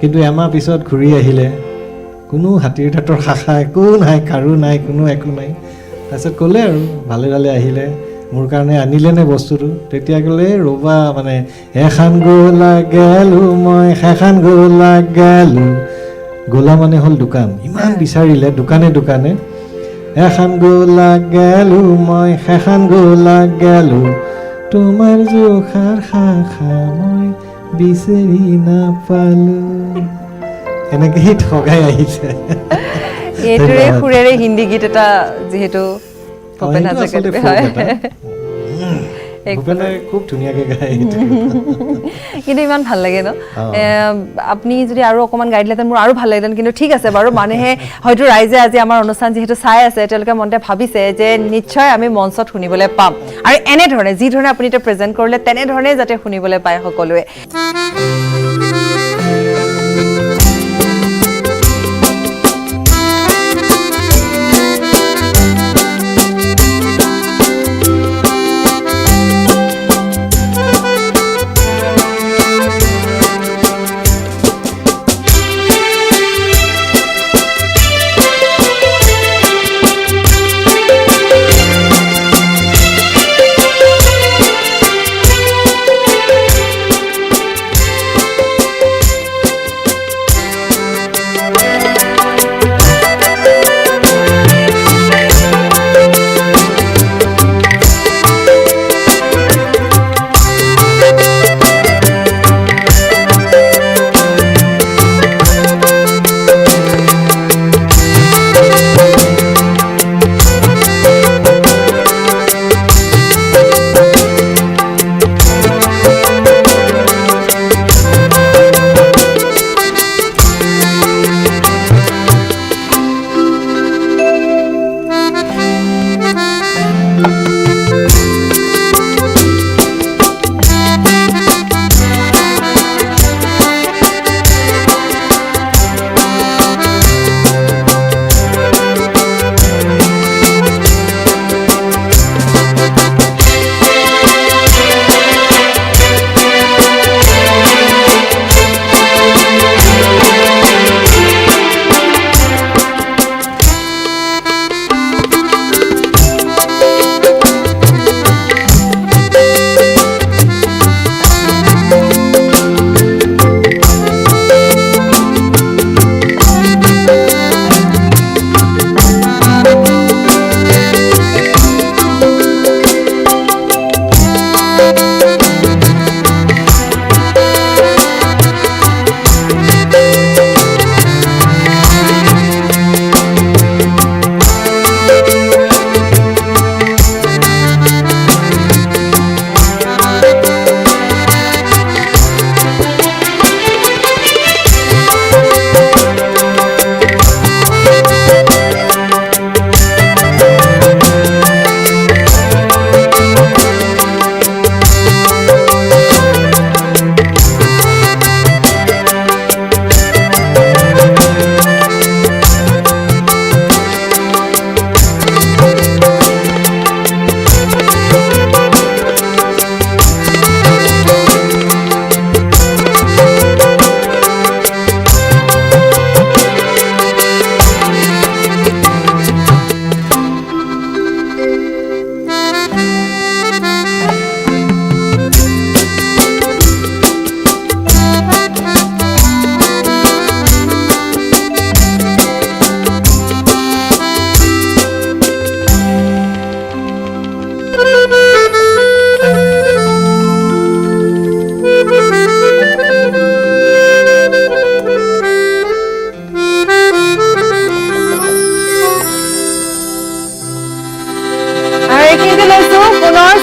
কিন্তু এমাহ পিছত ঘূৰি আহিলে কোনো হাতীৰ দাঁতৰ শাখা একো নাই খাৰু নাই কোনো একো নাই তাৰপিছত ক'লে আৰু ভালে ভালে আহিলে মোৰ কাৰণে আনিলেনে বস্তুটো তেতিয়া ক'লে ৰ'বা মানে এখন গোলা গেলোঁ মই সেইখন গোলা গেলোঁ গোলা মানে হ'ল দোকান ইমান বিচাৰিলে দোকানে দোকানে এখন গোলা গেলোঁ মই সেইখন গোলা গেলোঁ তোমাৰ জোখাৰ শাখা মই বিচাৰি নাপালোঁ এনেকেই ঠগাই আহিছে এইটোৰে সুৰেৰে হিন্দী গীত এটা যিহেতু ভূপেন হাজৰিকাদেৱে হয় ভূপেনে খুব ধুনীয়াকৈ গায় কিন্তু ইমান ভাল লাগে ন আপুনি যদি আৰু অকণমান গাই দিলেহেঁতেন মোৰ আৰু ভাল লাগিলেহেঁতেন কিন্তু ঠিক আছে বাৰু মানুহে হয়তো ৰাইজে আজি আমাৰ অনুষ্ঠান যিহেতু চাই আছে তেওঁলোকে মনতে ভাবিছে যে নিশ্চয় আমি মঞ্চত শুনিবলৈ পাম আৰু এনেধৰণে যিধৰণে আপুনি এতিয়া প্ৰেজেণ্ট কৰিলে তেনেধৰণে যাতে শুনিবলৈ পায় সকলোৱে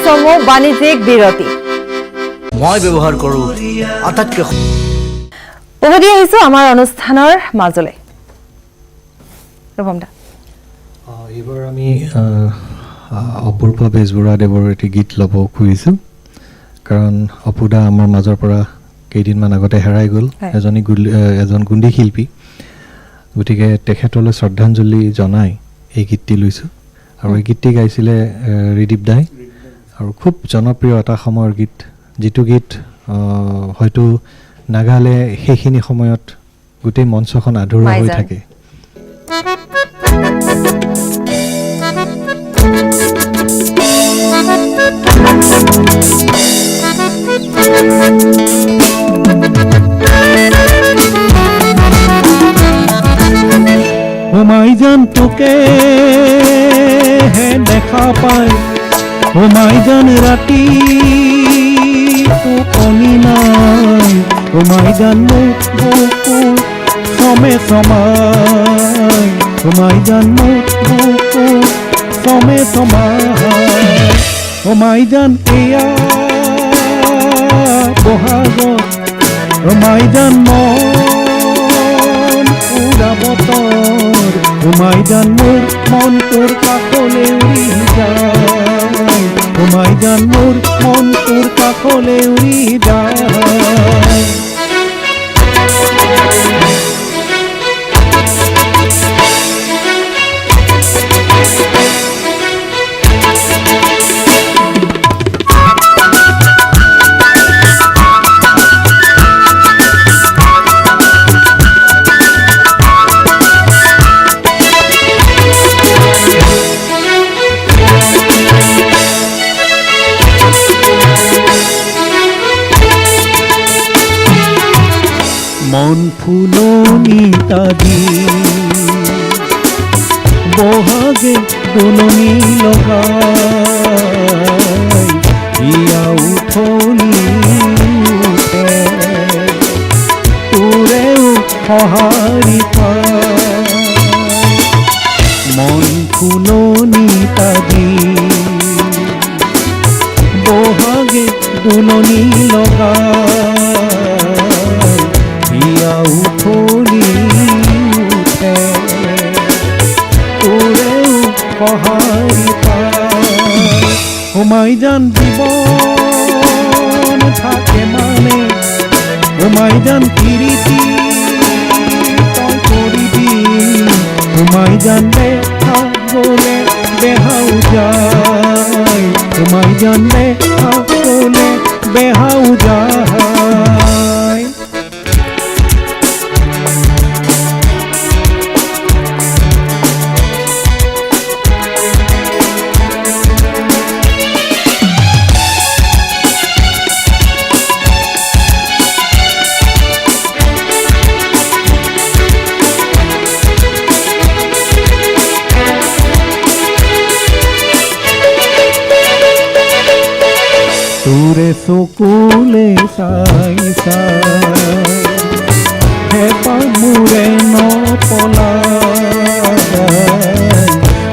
চমু বাণিজ্যিক বিৰতি মই ব্যৱহাৰ কৰোঁ আটাইতকৈ উভতি আহিছোঁ আমাৰ অনুষ্ঠানৰ মাজলৈ ৰূপম দা এইবাৰ আমি অপূৰ্ব বেজবৰুৱাদেৱৰ এটি গীত ল'ব খুজিছোঁ কাৰণ অপুদা আমাৰ মাজৰ পৰা কেইদিনমান আগতে হেৰাই গ'ল এজন গুণ্ডী শিল্পী গতিকে তেখেতলৈ শ্ৰদ্ধাঞ্জলি জনাই এই গীতটি লৈছোঁ আৰু এই গীতটি গাইছিলে ৰিদীপ দাই আৰু খুব জনপ্ৰিয় এটা সময়ৰ গীত যিটো গীত হয়তো নাগালে সেইখিনি সময়ত গোটেই মঞ্চখন আধৰুৱা হৈ থাকে মাইজান তোকে হে দেখা পায় ও মাইজান রাতি টোপনি নাই ও মাইজান বুকু সমে সমায় ও মাইজান বুকু সমে সমায় ও মাইজান এয়া বহাগত ও মাইজান মন পুরা বতর ও মাইজান মোর মন তোর কাকলে উড়ি যায় ও মাইজান মোর মন তোর কাকলে উড়ি যায় মন ফুলনি তাদি বহাগে ফুলনি লগাই ইয়া উঠলি উঠে তোৰেও সঁহাৰি পায় মন ফুলনি তাদি বহাগে ফুলনি লগাই ইয়া উঠলি উঠে তোৰেও সঁহাৰি পায় ও মাইজান জীৱন থাকে মানে ও মাইজান প্ৰীতি তই কৰিবি ও মাইজান দেখা গ'লে বেহাও যায় ও মাইজান দেখা গ'লে বেহাও যায় তোরে চকুলে চাই চাই হেঁপাহ মোৰে নপলাই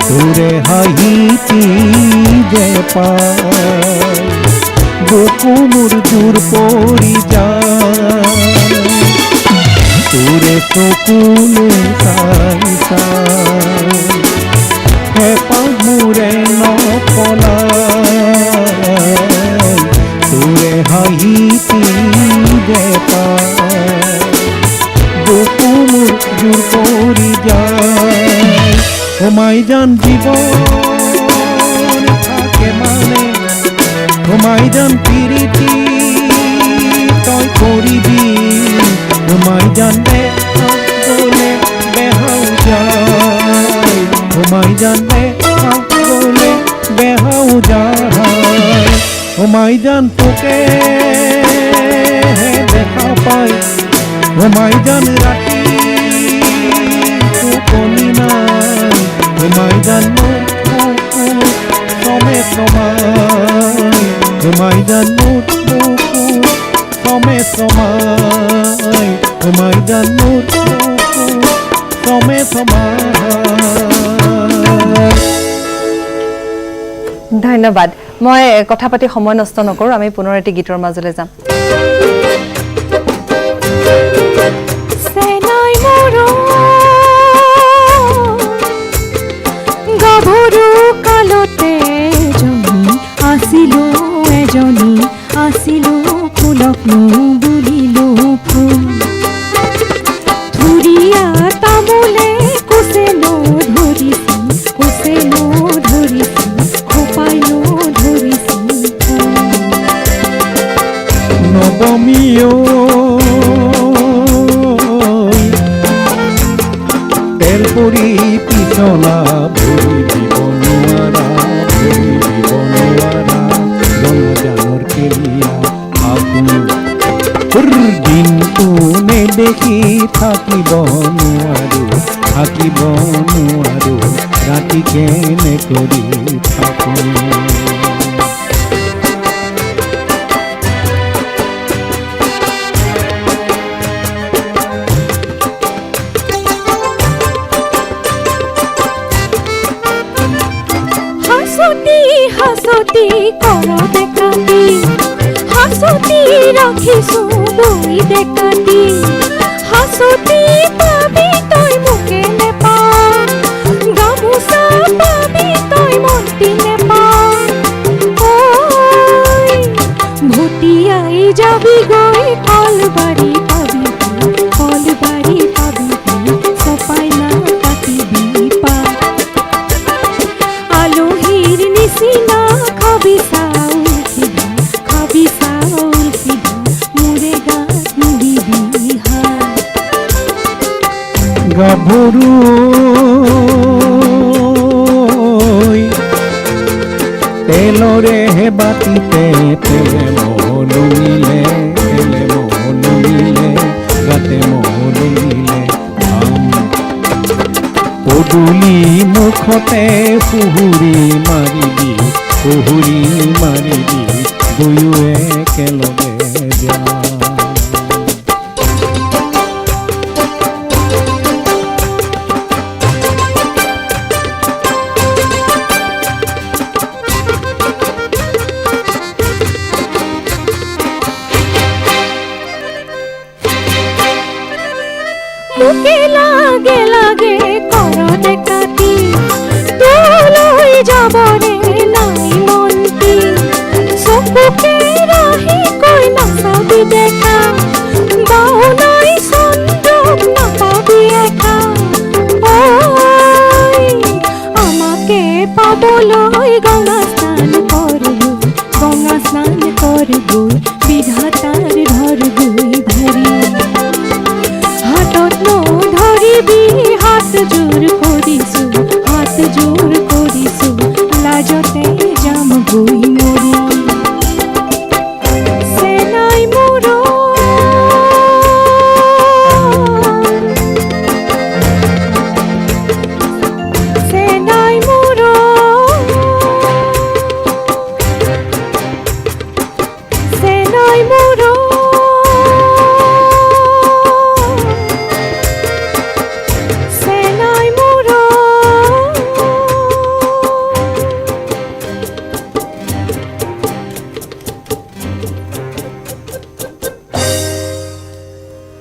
তোৰে হাঁহিটি যে পাই বুকু মোৰ দূৰ পৰি যায় তোৰে চকুলে চাই চাই হেঁপাহ মোৰে নপলাই তোৰে হাঁহিটি যে পায় বুকু মোৰ জোৰ কৰি যায় ও মাইজান জীৱন থাকে মানে ও মাইজান প্ৰীতি তই কৰিবি ও মাইজান দেখা গ'লে বেহাও যায় ও মাইজান দেখা গ'লে বেহাও যায় ও মাইজান তোকে দেখা পাই ও মাইজান রাতি টোপনি নাই ও মাইজান বুকু সমে সমায় ও মাইজান বুকু সমে সমায় ও মাইজান বুকু সমে সমায় ধন্যবাদ মই কথা পাতি সময় নষ্ট নকৰোঁ, আমি পুনৰ এটি গীতৰ মাজলৈ যাম। চেনাই মৰম গাভৰু কালতে এজনী আছিলো ফুলক বুলিলো ফুল ধুৰীয়া তামোলে কোচেলো ধৰিছি খোপাইলো ধৰিছি নৱমীয় তেল পৰি পিছলা ভৰি দিব নোৱাৰা জানৰ কেলিয়া দিনটো নেদেখি থাকিব নোৱাৰো ৰাতি কেনে কৰি থাকোঁ হাসতি কৰ দেখাতি হাসতি ৰাখিছো বৈ দেখাতি হাসতি পাবি তই মোকে নেপা গামোচা পাবি তই মন্তি নেপা ভটিয়াই যাবি গৈ কলবাৰী পাবি চপাই না কাটিবি পা আলহীৰ নিচিনা খাবি চাউল সিধা মোৰে গাত নিদিবি হাত গাভৰু তেলৰে বাতিতে তেলে মহলুঙিলে গাতে মহলুঙিলে পদূলি মুখতে সুহুৰি মাৰিবি দুয়ো একেলগে যা মোকে লাগে কৰ দেখাতি তোলৈ যাবৰে নাই মন্তি চকুকে ৰাহি কৈ নাচাবি দেখা বাহুনাই চন্দক নাপাবি একা আমাকে পাবলৈ গংগা স্নান কৰগৈ বিধাতাৰ ধৰগৈ ধৰি হাতত নধৰিবি হাত জোৰ কৰিছো লাজতে যাম গৈ মৰি চেনাই মৰম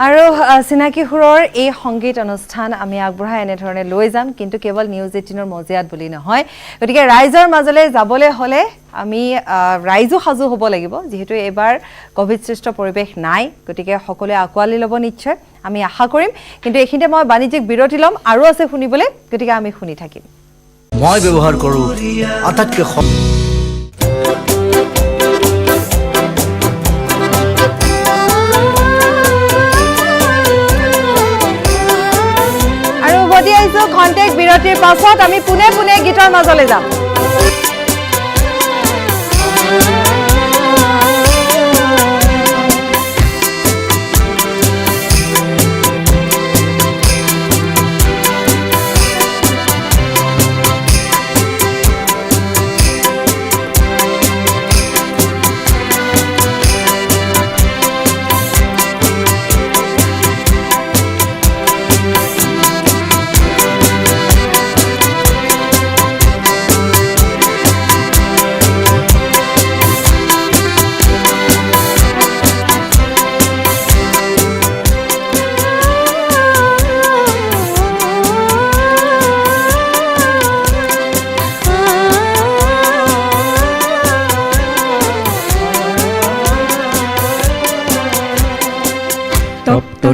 আৰু চিনাকি সুৰৰ এই সংগীত অনুষ্ঠান আমি আগবঢ়াই এনেধৰণে লৈ যাম, কিন্তু কেৱল নিউজ 18ৰ মজিয়াত বুলি নহয়। গতিকে ৰাইজৰ মাজলৈ যাবলৈ হ'লে আমি ৰাইজো সাজু হ'ব লাগিব, যিহেতু এইবাৰ কোভিড সৃষ্ট পৰিৱেশ নাই। গতিকে সকলোৱে আঁকোৱালি ল'ব নিশ্চয়, আমি আশা কৰিম। কিন্তু এইখিনিতে মই বাণিজ্যিক বিৰতি ল'ম, আৰু আছে শুনিবলৈ, গতিকে আমি শুনি থাকিম। মই ব্যৱহাৰ কৰোঁ আটাইতকৈ খন্তেক বিৰতিৰ পাছত আমি পুনে গীতৰ মাজলৈ যাম।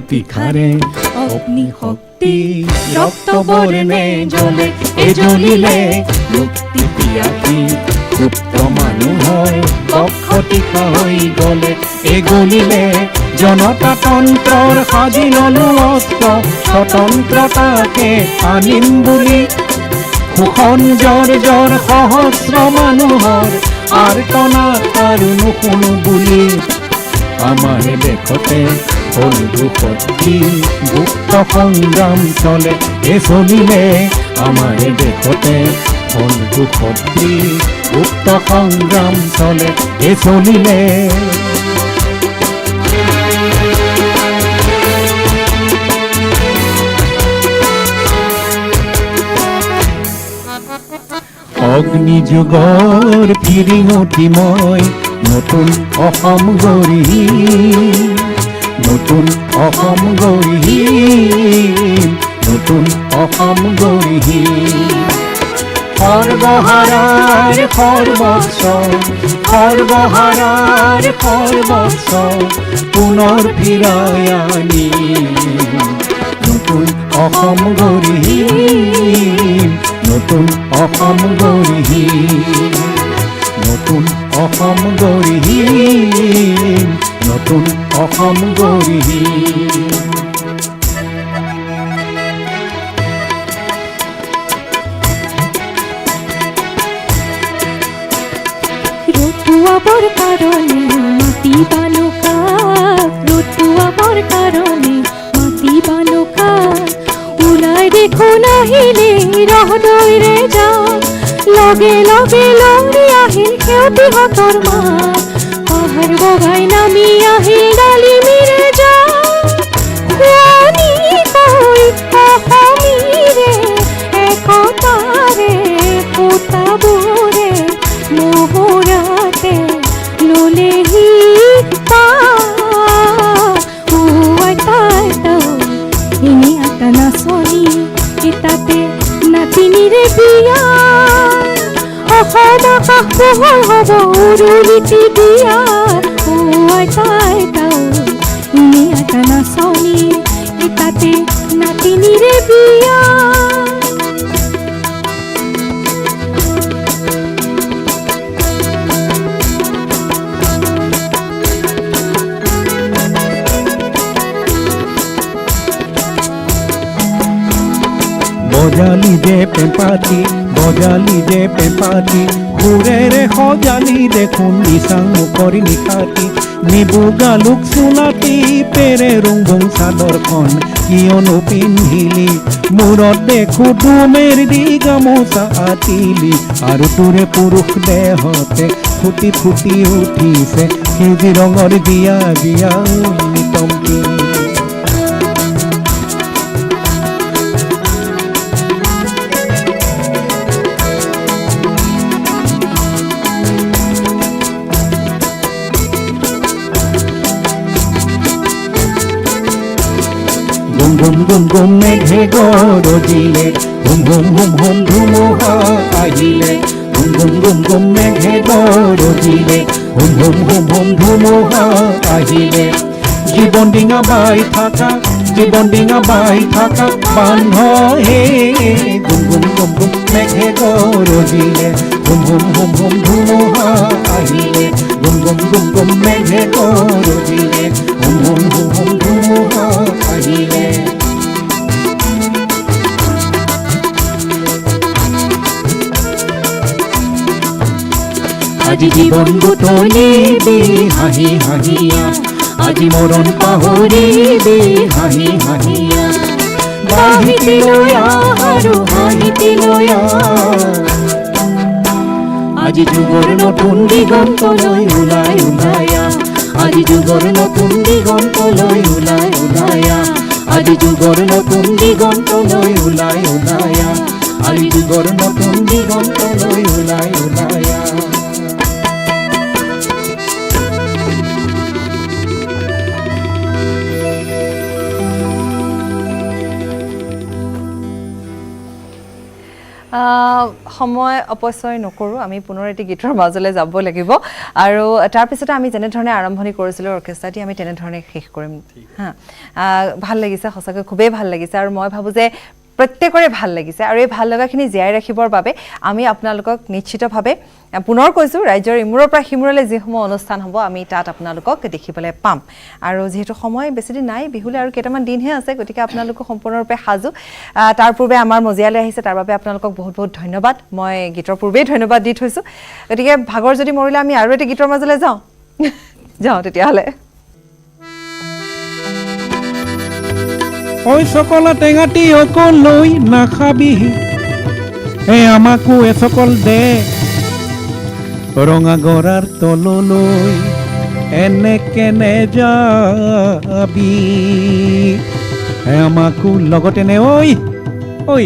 তীখাৰে অগ্নি শক্তি ৰক্ত বৰ্ণে জ্বলে এই জ্বলিলে মুক্তি পিয়াসী সুপ্ত মানুহৰ বক্ষতীখা হৈ গ'লে এই গলিলে জনতা তন্ত্ৰৰ সাজি ললো অস্ত্ৰ স্বতন্ত্ৰতাকে আনিম বুলি শোষণ জৰ সহস্ৰ মানুহৰ আৰ্তনাদ আৰু নুশুনো বুলি আমাৰ দেশতে হ'ল দুশক্তি গুপ্ত সংগ্ৰাম চলে এই চলিলে আমাৰ দেশতে হ'ল দুশক্তি গুপ্ত সংগ্ৰাম চলে এই চলিলে অগ্নি যুগৰ ফিৰিঙঠি মই নতুন অসম গঢ়িম নতুন অসম গঢ়িম নতুন অসম গঢ়িম সৰ্বহাৰাৰ সৰ্বস্ব সৰ্বহাৰাৰ সৰ্বস্ব পুনৰ ফিৰাই আনিম নতুন অসম গঢ়িম নতুন অসম গঢ়িম নতুন অসম গঢ়িম নতুন অসম গঢ়িম ৰতুৱাবৰ কাৰণে মাটি বালুকা ৰতুৱাবৰ কাৰণে মাটি বালুকা ওলাই দেখোন আহিলে ৰহদৈৰে যাওঁ লগে লগে লৰি আহিল সেউতীহঁতৰ মাত পাহাৰ বগাই নামি আহিল ডালিমিৰে যাওঁ শুৱনি কৈ অসমীৰে একতাৰে সূতাবোৰে মোহৰাতে ললেহি এনে এটা নাচনি এটাতে নাতিনিৰে বিয়া অসম আকাশ পোহৰ হ'ব উৰুলিটি বিয়া এনে এটা নাচনি এটাতে নাতিনিৰে বিয়া বজালি যে পেঁপাতি বজালি যে পেঁপাতি সুৰেৰে সজালি দেখোন নিচাং মুখৰ নিশাতি নিবুগালোক চোলাতি পেৰে ৰুংবুং চাদৰখন কিয়নো পিন্ধিলি মূৰত দেখো তুমেৰ দি গামোচা আতিলি আৰু তোৰে পুৰুষ দেহতে ফুটি ফুটি উঠিছে সেউজী ৰঙৰ বিয়া বিয়া নিতম্বী গুম গুম গুম মেঘে গৰজিলে হুম হুম হুম হুম ধুমুহা আহিলে গুম গুম গুম গুম মেঘে গৰজিলে হুম হুম হুম হুম ধুমুহা আহিলে জীৱন ডিঙা বাই থাকা জীৱন ডিঙা বাই থাকা বান্ধ হে গুম গুম গুম গুম মেঘে গৰজিলে হুম হুম হুম হুম ধুমুহা আহিলে গুম গুম গুম গুম মেঘে গৰজিলে হুম হুম হুম হুম ধুমুহা আহিলে আজি জীৱন বুটলিবি হাঁহি হাঁহিয়া আজি মৰণ পাহৰিবি হাঁহি হাঁহিয়া বাহিতি লৈ আৰু হাঁহিতি লৈ আজি যুগৰ নতুন দিগন্তলৈ ওলাই ওলায়া আজি যুগৰ নতুন দিগন্তলৈ ওলাই ওলায়া আজি যুগৰ নতুন দিগন্তলৈ ওলাই ওলায়া আজি যুগৰ নতুন দিগন্তলৈ ওলাই ওলায়া সময় অপচয় নকৰোঁ, আমি পুনৰ এটি গীতৰ মাজলৈ যাব লাগিব আৰু তাৰপিছতে আমি যেনেধৰণে আৰম্ভণি কৰিছিলোঁ অৰ্কেষ্ট্ৰাটি আমি তেনেধৰণে শেষ কৰিম হা। ভাল লাগিছে, সঁচাকৈ খুবেই ভাল লাগিছে আৰু মই ভাবোঁ যে প্ৰত্যেকৰে ভাল লাগিছে আৰু এই ভাল লগাখিনি জীয়াই ৰাখিবৰ বাবে আমি আপোনালোকক নিশ্চিতভাৱে পুনৰ কৈছোঁ ৰাজ্যৰ ইমূৰৰ পৰা সিমূৰলৈ যিসমূহ অনুষ্ঠান হ'ব আমি তাত আপোনালোকক দেখিবলৈ পাম আৰু যিহেতু সময় বেছিদিন নাই, বিহুলৈ আৰু কেইটামান দিনহে আছে, গতিকে আপোনালোকক সম্পূৰ্ণৰূপে সাজু। তাৰ পূৰ্বে আমাৰ মজিয়ালৈ আহিছে, তাৰ বাবে আপোনালোকক বহুত বহুত ধন্যবাদ। মই গীতৰ পূৰ্বেই ধন্যবাদ দি থৈছোঁ, গতিকে ভাগৰ যদি মৰিলে আমি আৰু এটা গীতৰ মাজলৈ যাওঁ তেতিয়াহ'লে। ঐ চকলা টেঙাটি অকল লৈ নাখাবি, আমাকো এচকল দে, ৰঙা গৰাৰ তললৈ এনে কেনে যাবি, আমাকো লগতে নে। ঐ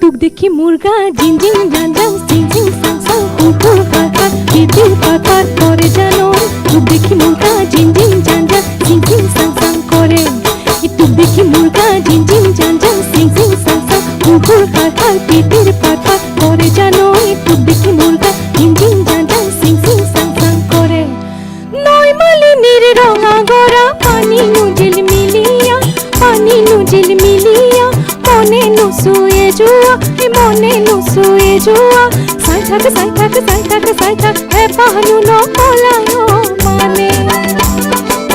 তোক দেখি মুৰ্গা জিং জিং জান জান জিং জিং সাং সাং কুকুৰ কাকাত পিটিৰ পাতাত কৰে জানো, তোক দেখি মুৰ্গা জিং জিং জান জান জিং জিং সাং সাং কৰে, তোক দেখি মুৰ্গা জিং জিং জান জান জিং জিং সাং সাং কুকুৰ কাকাত পিটিৰ পাতাত কৰে জানো, তোক দেখি মুৰ্গা জিং জিং জান জান জিং জিং সাং সাং কৰে। নৈ মালিনীৰ ৰঙা গৰা পানী নুজিল মিলিয়া, পানী নুজিল মিলিয়া, মনে নুচুয়ে যোৱা, মনে নুচুয়ে যোৱা, চাই থাক চাই থাক চাই থাক চাই থাক হেঁপাহনো নপলায় মানে।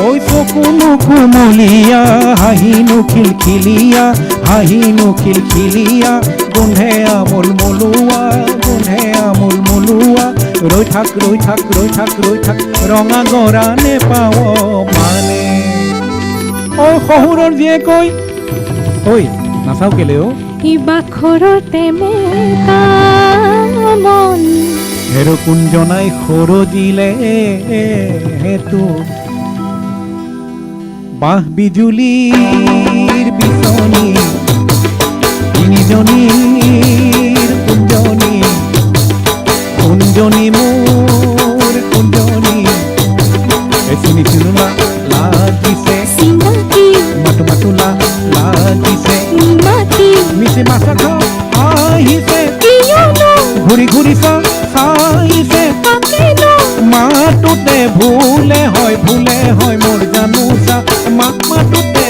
ঐ চকুনো কুমলীয়া, হাঁহিনো খিলখিলীয়া, হাঁহিনো খিলখিলীয়া, গোন্ধে আমোল মলুৱা, গোন্ধে আমোল মলুৱা, ৰৈ থাক ৰৈ থাক ৰৈ থাক ৰৈ থাক, ৰঙা গৰা নেপাৱ মানে। ঐ শহুৰৰ জীয়েকৈ, ঐ নাচাও কেলে অ'? বাখৰতে মেকা মন হেৰকুঞ্জনাই সৰজিলে হেতু, বাঁহ বিজুলীৰ বিচনী, তিনিজনীৰ কুঞ্জনী, কুঞ্জনী মোৰ কুঞ্জনী, চিনিছিলো না লাগিছে, চিনাকি মাতো মাতো লাগিছে, মাটি মিছে মাছা খাওঁ আহিছে, কিয়নো ঘূৰি ঘূৰি চাইছে, কাকেনো মাতোতে ভুলে হয় মোৰ জানোচা, মাতোতে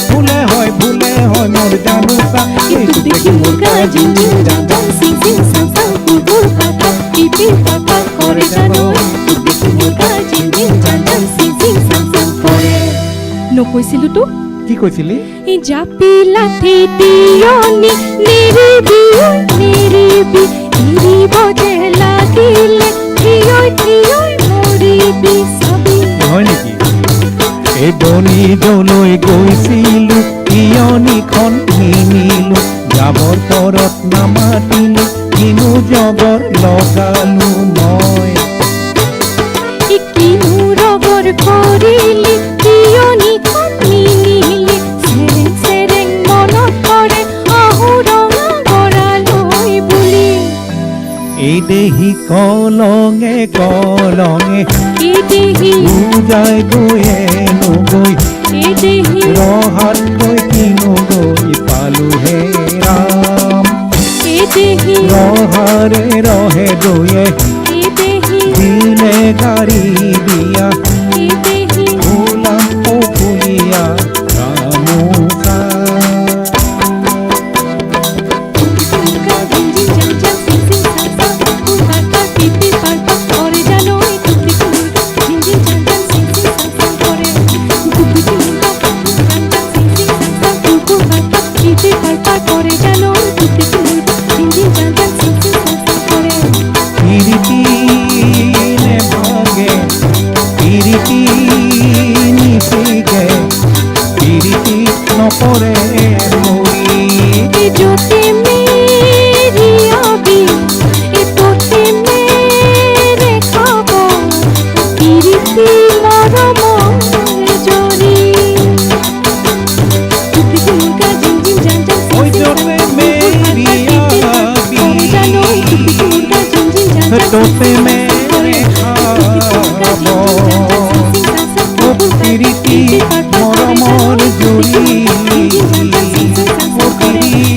ভুলে হয় মোৰ জানোচা, তোক দেখি মুৰ্গা জিং জিং জান জান জিং জিং সাং সাং কুকুৰ কাকাত পিটিৰ পাতাত কৰে জানো, তোক দেখি মুৰ্গা জিং জিং জান জান জিং জিং সাং সাং কৰে। নকৈছিলো তোক কি কৈছিলি? জাপি লাঠি দিয়নি নেৰিবি নেৰিবি, এৰিব যে লাগিলে থিয়ৈ থিয়ৈ মৰিবি চাবি। হয় নেকি? এই বনিজলৈ গৈছিলো, তিয়নিখন নিনিলো, যাবৰ তৰত নামাতিলো, কিনো জবৰ লগালো মই। কিনো ৰগৰ কৰিলি, তিয়নিখন নিনিলি, চেৰেং চেৰেং মনত পৰে আহো ৰঙা গৰালৈ বুলি। এই দেহি কলঙে কলঙে এই দেহি বুজাই গৈয়ে নগৈ, এই দেহি ৰহাত গৈ কিনো গৈ পালো হে ৰাম, এই দেহি ৰহাৰে ৰহে গৈয়ে এই দেহি দিলে গাড়ী দিয়া, এই দেহি ফুলাম ফুলিয়া গামোচা। মুৰ্গা জিং জিং জান জান জিং জিং সাং সাং কুকুৰ কাকাত পিটিৰ পাতাত কৰে জানো, তোক দেখি মুৰ্গা জিং জিং জান জান জিং জিং সাং সাং কৰে, তোক দেখি মুৰ্গা জিং জিং জান জান জিং জিং সাং সাং কুকুৰ কাকাত পিটিৰ পাতাত কৰে জানো, তোক দেখি মুৰ্গা জিং জিং জান জান জিং জিং সাং সাং কৰে। পিৰিতি নেভাগে, পিৰিতি নিচিগে, পিৰিতি নপৰে মৰি, এ যতে মেৰি আবি এ তোতে মেৰে খাব, পিৰিতি মৰমৰ জৰি। তোক দেখি মুৰ্গা জিং জিং জান জান ঐ জিং জিং যতে সাং সাং মেৰি কুকুৰ কাকাত আবি, কৰে জানো, তোক দেখি মুৰ্গা জিং জিং জান জান তোতে মেৰে খাব, ও পিৰিতি মৰমৰ জৰি, ও পিৰিতি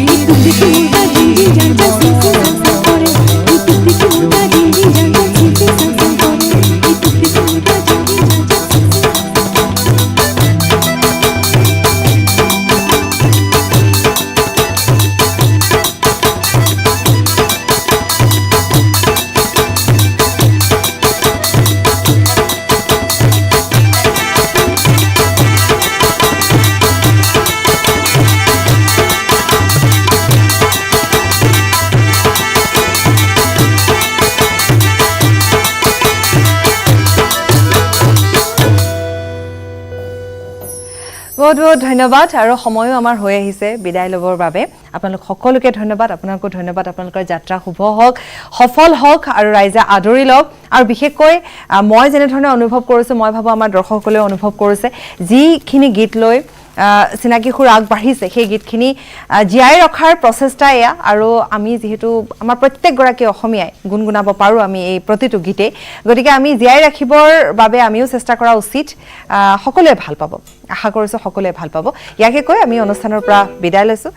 বহুত বহুত ধন্যবাদ আৰু সময়ো আমাৰ হৈ আহিছে বিদায় ল'বৰ বাবে আপোনালোক সকলোকে ধন্যবাদ আপোনালোকো ধন্যবাদ আপোনালোকৰ যাত্ৰা শুভ হওক সফল হওক আৰু ৰাইজে আদৰি লওক আৰু বিশেষকৈ মই যেনেধৰণে অনুভৱ কৰিছোঁ মই ভাবোঁ আমাৰ দৰ্শকসকলেও অনুভৱ কৰিছে যিখিনি গীত লৈ চিনাকি সুৰ আগবাঢ়িছে সেই গীতখিনি জীয়াই ৰখাৰ প্ৰচেষ্টা এয়া আৰু আমি যিহেতু আমাৰ প্ৰত্যেকগৰাকী অসমীয়াই গুণগুণাব পাৰোঁ আমি এই প্ৰতিটো গীতেই গতিকে আমি জীয়াই ৰাখিবৰ বাবে আমিও চেষ্টা কৰা উচিত সকলোৱে ভাল পাব আশা কৰিছোঁ সকলোৱে ভাল পাব ইয়াকে কৈ আমি অনুষ্ঠানৰ পৰা বিদায় লৈছোঁ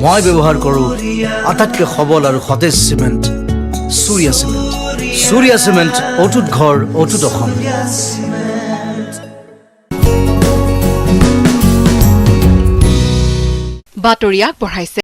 মই ব্যৱহাৰ কৰোঁ আটাইতকৈ সবল আৰু সতেজ চিমেণ্ট চুৰিয়া চিমেণ্ট চুৰিয়া চিমেণ্ট অটুট ঘৰ অটুট অসম বাতৰি আগবঢ়াইছে